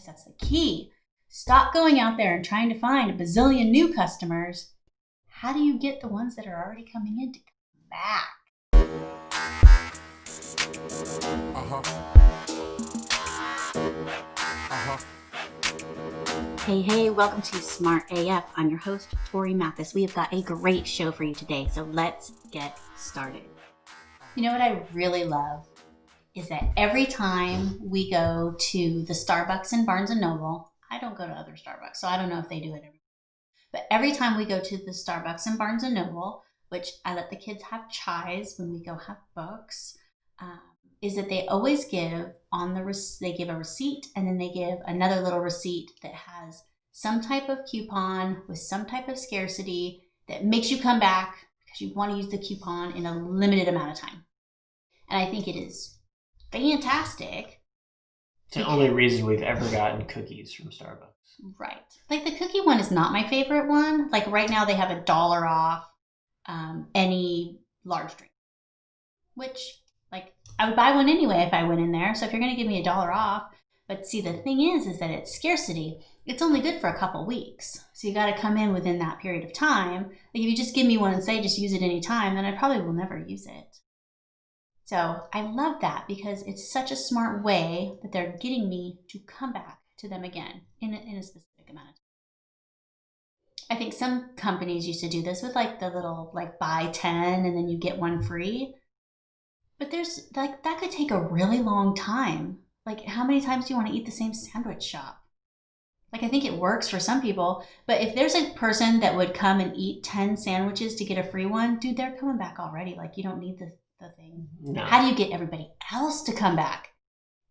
Guys, that's the key. Stop going out there and trying to find a bazillion new customers. How do you get the ones that are already coming in to come back? Hey, welcome to Smart AF. I'm your host, Torie Mathis. We have got a great show for you today, so let's get started. You know what I really love is that every time we go to the Starbucks in Barnes & Noble, I don't go to other Starbucks, so I don't know if they do it every. But every time we go to the Starbucks in Barnes & Noble, which I let the kids have chais when we go have books, is that they always give they give a receipt, and then they give another little receipt that has some type of coupon with some type of scarcity that makes you come back because you want to use the coupon in a limited amount of time. And I think it is fantastic. It's the only reason we've ever gotten cookies from Starbucks. Right. Like the cookie one is not my favorite one. Like right now they have $1 off any large drink, which like I would buy one anyway if I went in there. So if you're going to give me $1 off, but see, the thing is that it's scarcity. It's only good for a couple weeks. So you got to come in within that period of time. Like if you just give me one and say just use it anytime, then I probably will never use it. So I love that because it's such a smart way that they're getting me to come back to them again in a specific amount of time. I think some companies used to do this with like the little like buy 10 and then you get one free. But there's like that could take a really long time. Like how many times do you want to eat the same sandwich shop? Like I think it works for some people, but if there's a person that would come and eat 10 sandwiches to get a free one, dude, they're coming back already. Like you don't need the thing. No. How do you get everybody else to come back?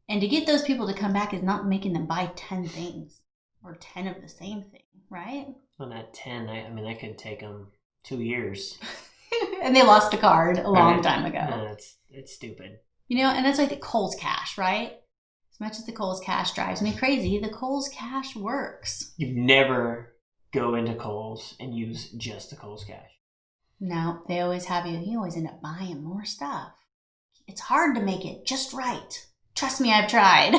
And to get those people to come back is not making them buy 10 things or 10 of the same thing, right? On that 10, I mean, that could take them 2 years. And they lost the card a long time ago. No, it's stupid. You know, and that's like the Kohl's Cash, right? As much as the Kohl's Cash drives me crazy, the Kohl's Cash works. You never go into Kohl's and use just the Kohl's Cash. No, they always have you always end up buying more stuff. It's hard to make it just right. Trust me, I've tried.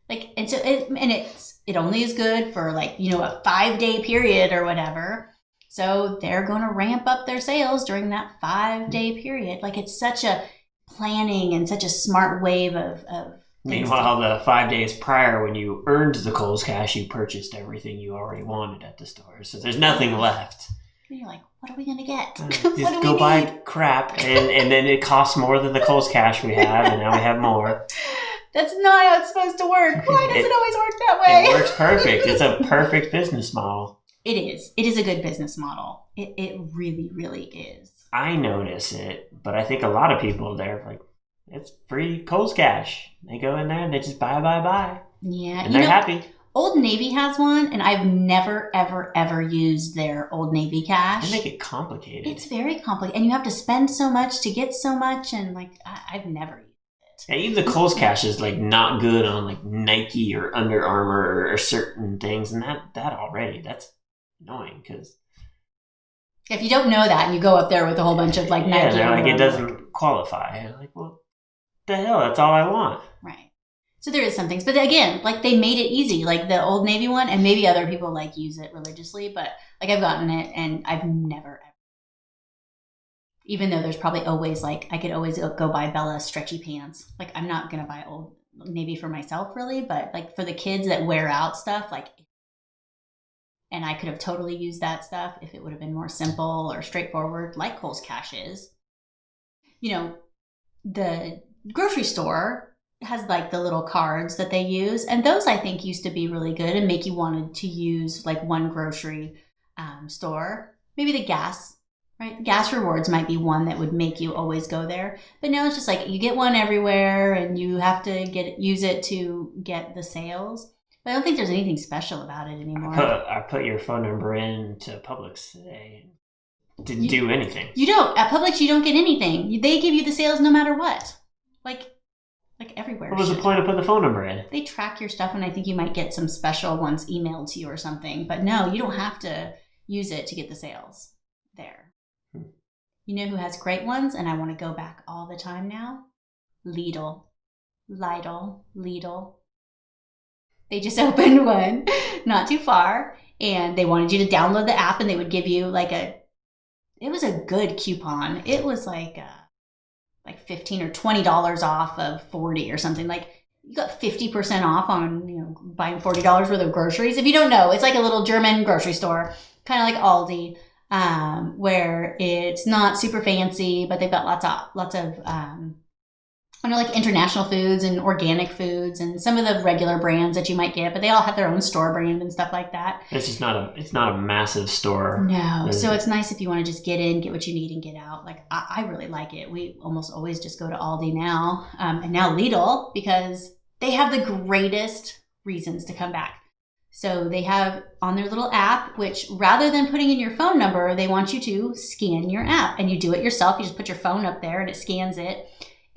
It only is good for like, you know, a 5-day period or whatever. So they're going to ramp up their sales during that 5-day period. Like it's such a planning and such a smart wave of Meanwhile, the 5 days prior when you earned the Kohl's Cash, you purchased everything you already wanted at the store. So there's nothing left. And you're like, what are we going to get? Just go buy crap, and then it costs more than the Kohl's Cash we have, and now we have more. That's not how it's supposed to work. Why does it always work that way? It works perfect. It's a perfect business model. It is. It is a good business model. It really, really is. I notice it, but I think a lot of people there are like, it's free Kohl's Cash. They go in there and they just buy. Yeah. And they're happy. Old Navy has one, and I've never, ever, ever used their Old Navy Cash. They make it complicated. It's very complicated, and you have to spend so much to get so much, and like I've never used it. Yeah, even the Kohl's Cash is like not good on like Nike or Under Armour or certain things, and that's annoying because if you don't know that and you go up there with a whole bunch of like Nike, they're like it doesn't qualify. You're like, well, the hell, that's all I want. Right. So there is some things, but again, like they made it easy, like the Old Navy one, and maybe other people like use it religiously, but like I've gotten it and I've never ever. Even though there's probably always like, I could always go buy Bella stretchy pants. Like I'm not going to buy Old Navy for myself really, but like for the kids that wear out stuff, like, and I could have totally used that stuff if it would have been more simple or straightforward, like Kohl's Cash is. You know, the grocery store has like the little cards that they use, and those I think used to be really good and make you wanted to use like one grocery store. Maybe the gas, right? Gas rewards might be one that would make you always go there, but now it's just like you get one everywhere and you have to use it to get the sales. But I don't think there's anything special about it anymore. I put your phone number in to Publix today. Didn't do anything. You don't. At Publix, you don't get anything. They give you the sales no matter what. Like everywhere. What was the point of putting the phone number in? They track your stuff, and I think you might get some special ones emailed to you or something. But no, you don't have to use it to get the sales there. You know who has great ones, and I want to go back all the time now? Lidl. They just opened one not too far, and they wanted you to download the app, and they would give you it was a good coupon. It was like $15 or $20 off of 40 or something. Like you got 50% off on buying $40 worth of groceries. If you don't know, it's like a little German grocery store, kind of like Aldi, where it's not super fancy, but they've got lots of like international foods and organic foods and some of the regular brands that you might get, but they all have their own store brand and stuff like that. It's not a massive store. No. So it's nice if you want to just get in, get what you need, and get out. Like I really like it. We almost always just go to Aldi now, and now Lidl, because they have the greatest reasons to come back. So they have on their little app, which rather than putting in your phone number, they want you to scan your app, and you do it yourself. You just put your phone up there and it scans it.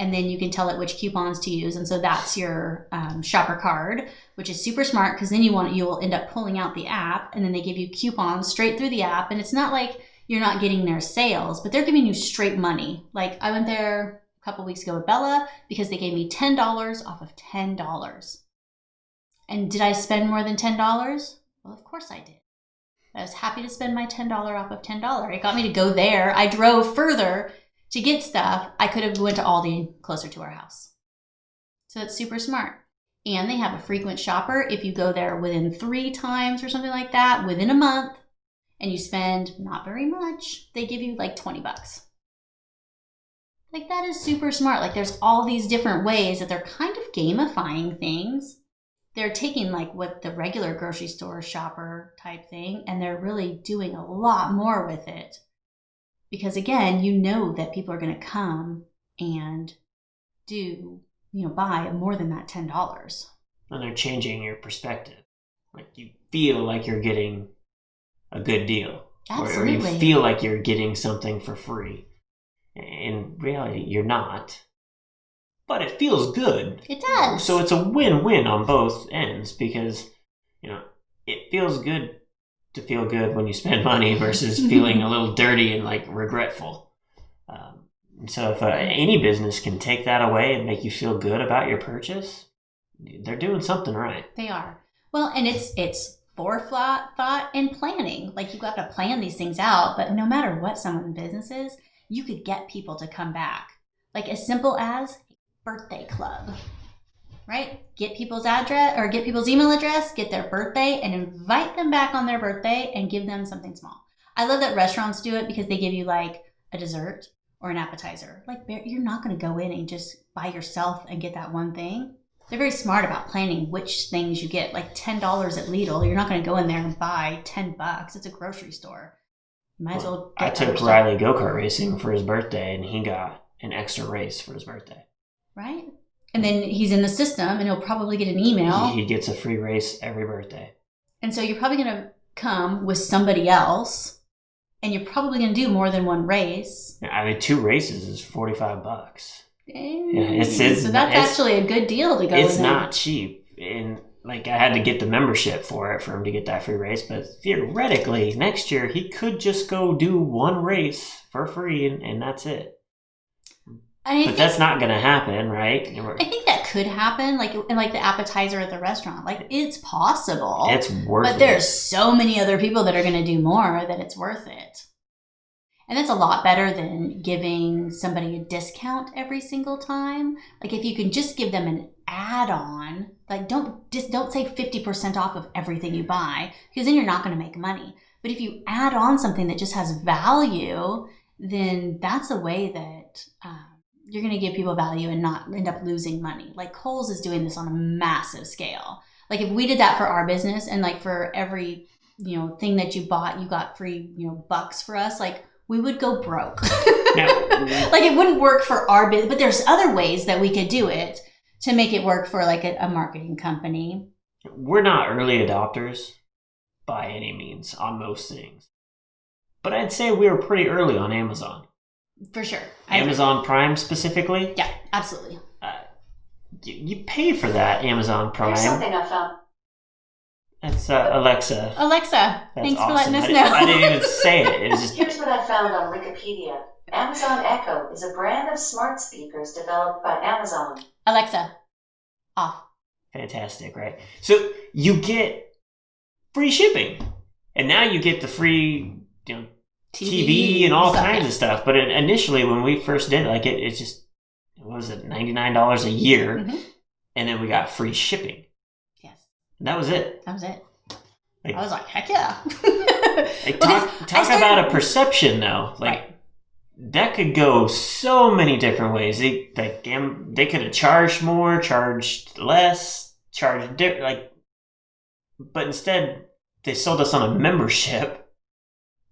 And then you can tell it which coupons to use. And so that's your shopper card, which is super smart, because then you'll end up pulling out the app, and then they give you coupons straight through the app. And it's not like you're not getting their sales, but they're giving you straight money. Like I went there a couple weeks ago with Bella because they gave me $10 off of $10. And did I spend more than $10? Well, of course I did. I was happy to spend my $10 off of $10. It got me to go there. I drove further to get stuff. I could have went to Aldi closer to our house. So it's super smart. And they have a frequent shopper. If you go there within 3 times or something like that, within a month, and you spend not very much, they give you like $20. Like that is super smart. Like there's all these different ways that they're kind of gamifying things. They're taking like what the regular grocery store shopper type thing, and they're really doing a lot more with it. Because again, you know that people are going to come and buy more than that $10. And they're changing your perspective. Like you feel like you're getting a good deal. Absolutely. Or you feel like you're getting something for free. In reality, you're not. But it feels good. It does. So it's a win-win on both ends, because, it feels good to feel good when you spend money versus feeling a little dirty and like regretful. So if any business can take that away and make you feel good about your purchase, they're doing something right. They are. Well, and it's forethought and planning. Like you got to plan these things out, but no matter what someone's business is, you could get people to come back. Like as simple as birthday club. Right? Get people's address or get people's email address, get their birthday, and invite them back on their birthday and give them something small. I love that restaurants do it because they give you like a dessert or an appetizer. Like you're not going to go in and just by yourself and get that one thing. They're very smart about planning which things you get. Like $10 at Lidl, you're not going to go in there and buy $10. It's a grocery store. You might as well. I took Riley go-kart racing for his birthday, and he got an extra race for his birthday. Right? And then he's in the system, and he'll probably get an email. He gets a free race every birthday. And so you're probably going to come with somebody else, and you're probably going to do more than one race. I mean, 2 races is $45. Yeah, so that's actually a good deal to go. It's not cheap, and like I had to get the membership for him to get that free race. But theoretically, next year he could just go do 1 race for free, and that's it. But that's not going to happen, right? I think that could happen, like in like the appetizer at the restaurant. Like it's possible. It's worth it. But there's so many other people that are going to do more that it's worth it. And that's a lot better than giving somebody a discount every single time. Like if you can just give them an add-on, like don't say 50% off of everything you buy, because then you're not going to make money. But if you add on something that just has value, then that's a way that you're going to give people value and not end up losing money. Like Kohl's is doing this on a massive scale. Like if we did that for our business, and like for every thing that you bought, you got free bucks for us, like we would go broke. Like it wouldn't work for our business, but there's other ways that we could do it to make it work for like a marketing company. We're not early adopters by any means on most things, but I'd say we were pretty early on Amazon. For sure. Amazon Prime specifically? Yeah, absolutely. You pay for that Amazon Prime. Here's something I found. That's Alexa. Alexa, thanks for letting us know. I didn't even say it. It was just... Here's what I found on Wikipedia. Amazon Echo is a brand of smart speakers developed by Amazon. Alexa, off. Fantastic, right? So you get free shipping, and now you get the free, TV and all kinds of stuff. But initially, when we first did it, like it just, what was it, $99 a year, and then we got free shipping. Yes, and that was it. That was it. Like, I was like, heck yeah. Like, talk about a perception, though. Like that could go so many different ways. They could have charged more, charged less, charged different. But instead they sold us on a membership.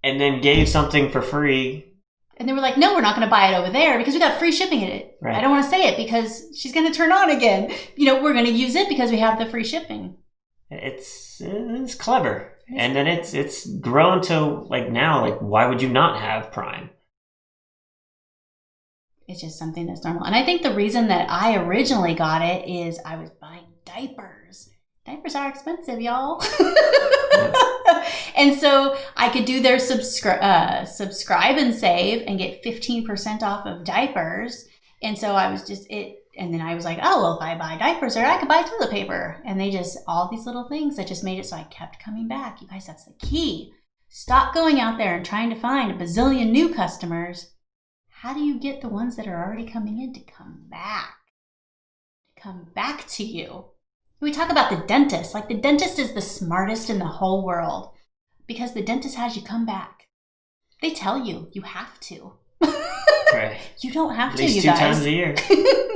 And then gave something for free. And they were like, no, we're not going to buy it over there because we got free shipping in it. Right. I don't want to say it because she's going to turn on again. We're going to use it because we have the free shipping. It's clever. And then it's grown to now, why would you not have Prime? It's just something that's normal. And I think the reason that I originally got it is I was buying diapers. Diapers are expensive, y'all. And so I could do their subscribe and save and get 15% off of diapers. And so I was and then I was like, oh, well, if I buy diapers, or I could buy toilet paper. And all these little things that just made it so I kept coming back. You guys, that's the key. Stop going out there and trying to find a bazillion new customers. How do you get the ones that are already coming in to come back? Come back to you. We talk about the dentist. The dentist is the smartest in the whole world because the dentist has you come back. They tell you have to. Right. You don't have At to, least you two guys. times a year.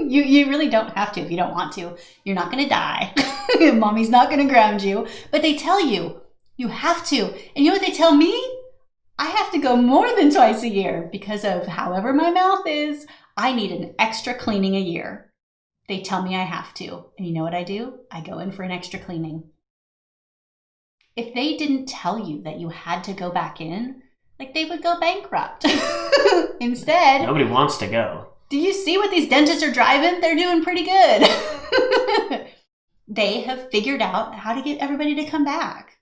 You really don't have to if you don't want to. You're not going to die. Mommy's not going to ground you. But they tell you have to. And you know what they tell me? I have to go more than twice a year because of however my mouth is. I need an extra cleaning a year. They tell me I have to. And you know what I do? I go in for an extra cleaning. If they didn't tell you that you had to go back in, they would go bankrupt. Instead, nobody wants to go. Do you see what these dentists are driving? They're doing pretty good. They have figured out how to get everybody to come back.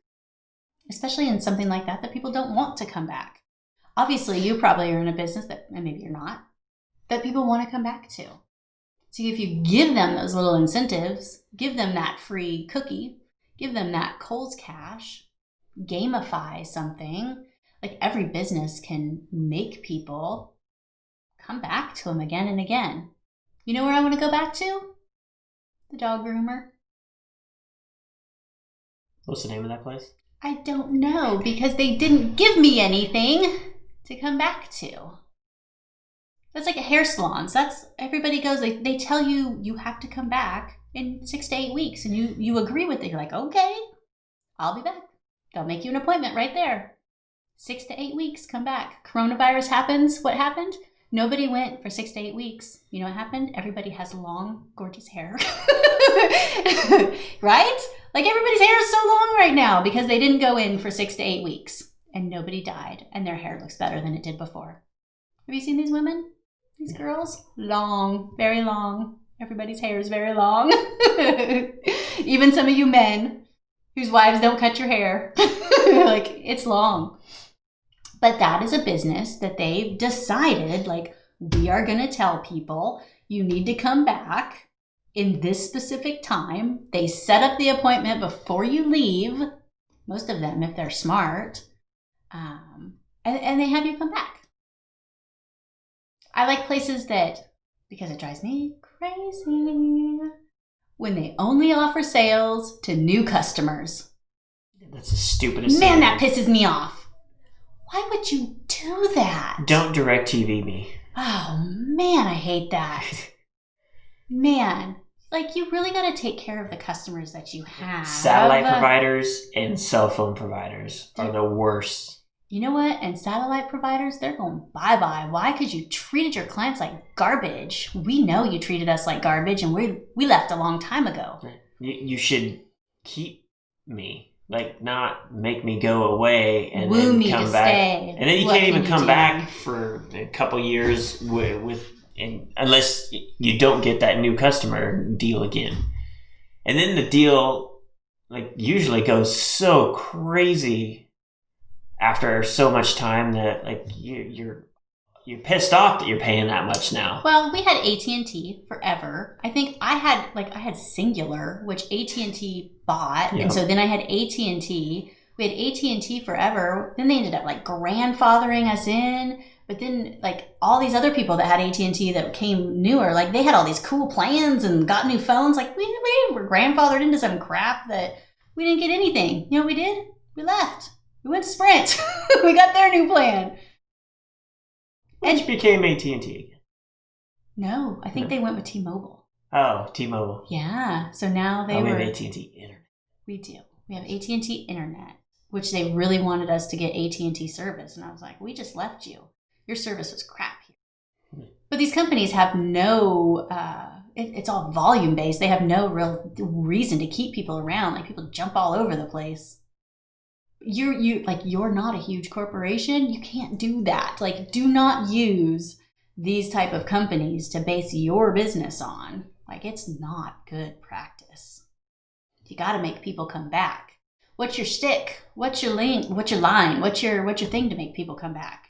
Especially in something like that people don't want to come back. Obviously, you probably are in a business and maybe you're not, that people want to come back to. So if you give them those little incentives, give them that free cookie, give them that Kohl's Cash, gamify something, every business can make people come back to them again and again. You know where I want to go back to? The dog groomer. What's the name of that place? I don't know because they didn't give me anything to come back to. That's like a hair salons. That's everybody goes. They tell you have to come back in 6 to 8 weeks, and you agree with it. You're like, okay, I'll be back. They'll make you an appointment right there. 6 to 8 weeks, come back. Coronavirus happens. What happened? Nobody went for 6 to 8 weeks. You know what happened? Everybody has long, gorgeous hair, right? Everybody's hair is so long right now because they didn't go in for 6 to 8 weeks, and nobody died, and their hair looks better than it did before. Have you seen these women? These girls? Long, very long. Everybody's hair is very long. Even some of you men whose wives don't cut your hair. It's long. But that is a business that they've decided, we are going to tell people you need to come back in this specific time. They set up the appointment before you leave, most of them, if they're smart, and they have you come back. I like places because it drives me crazy, when they only offer sales to new customers. That's the stupidest thing. Man, that pisses me off. Why would you do that? Don't direct TV me. Oh, man, I hate that. Man, you really got to take care of the customers that you have. Satellite providers and cell phone providers are the worst. You know what? And satellite providers, they're going bye-bye. Why? Because you treated your clients like garbage. We know you treated us like garbage, and we left a long time ago. You should keep me. Not make me go away and woo then me come to back. Stay. And then you can't even come back for a couple years unless you don't get that new customer deal again. And then the deal usually goes so crazy after so much time that you're you're pissed off that you're paying that much now. Well, we had AT&T forever. I think I had Singular, which AT&T bought, Yeah. and so then I had AT&T. We had AT&T forever. Then they ended up like grandfathering us in. But then like all these other people that had AT&T that came newer, like they had all these cool plans and got new phones. Like we were grandfathered into some crap that we didn't get anything. You know what we did? We left. We went to Sprint. We got their new plan. Which became AT&T again. No, I think they went with T-Mobile. Oh, T-Mobile. Yeah. So now We have AT&T Internet. We do. We have AT&T Internet, which they really wanted us to get AT&T service. And I was like, we just left you. Your service was crap here. But these companies have no, it's all volume based. They have no real reason to keep people around. Like people jump all over the place. You're not a huge corporation. You can't do that. Like do not use these type of companies to base your business on. Like it's not good practice. You got to make people come back. What's your stick? What's your link? What's your line? What's your thing to make people come back?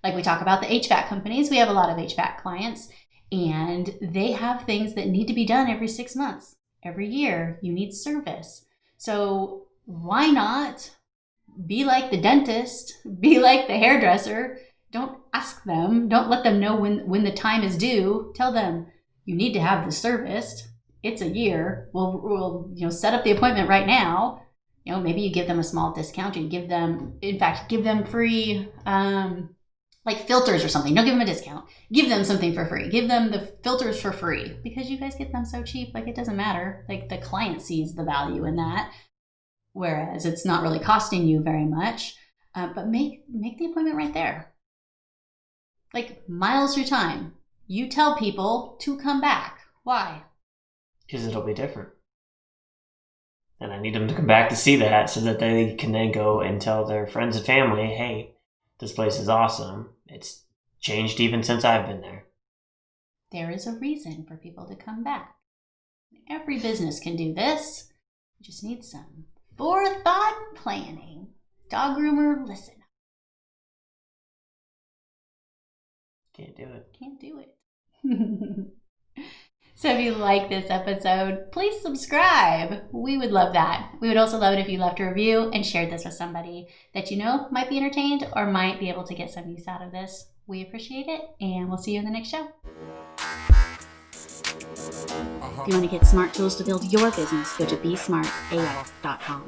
Like we talk about the HVAC companies, we have a lot of HVAC clients, and they have things that need to be done every 6 months. Every year, you need service. So why not be like the dentist, be like the hairdresser? Don't ask them, don't let them know when the time is due. Tell them, you need to have this serviced. It's a year. We'll set up the appointment right now. Maybe you give them a small discount. You give them free like filters or something. Don't give them a discount. Give them something for free. Give them the filters for free because you guys get them so cheap. Like it doesn't matter. Like the client sees the value in that, whereas it's not really costing you very much. But make the appointment right there. Like miles through time. You tell people to come back. Why? Because it'll be different. And I need them to come back to see that so that they can then go and tell their friends and family, hey, this place is awesome. It's changed even since I've been there. There is a reason for people to come back. Every business can do this. You just need some forethought planning. Dog groomer, listen. Can't do it. Can't do it. So if you like this episode, please subscribe. We would love that. We would also love it if you left a review and shared this with somebody that you know might be entertained or might be able to get some use out of this. We appreciate it, and we'll see you in the next show. If you want to get smart tools to build your business, go to besmartaf.com.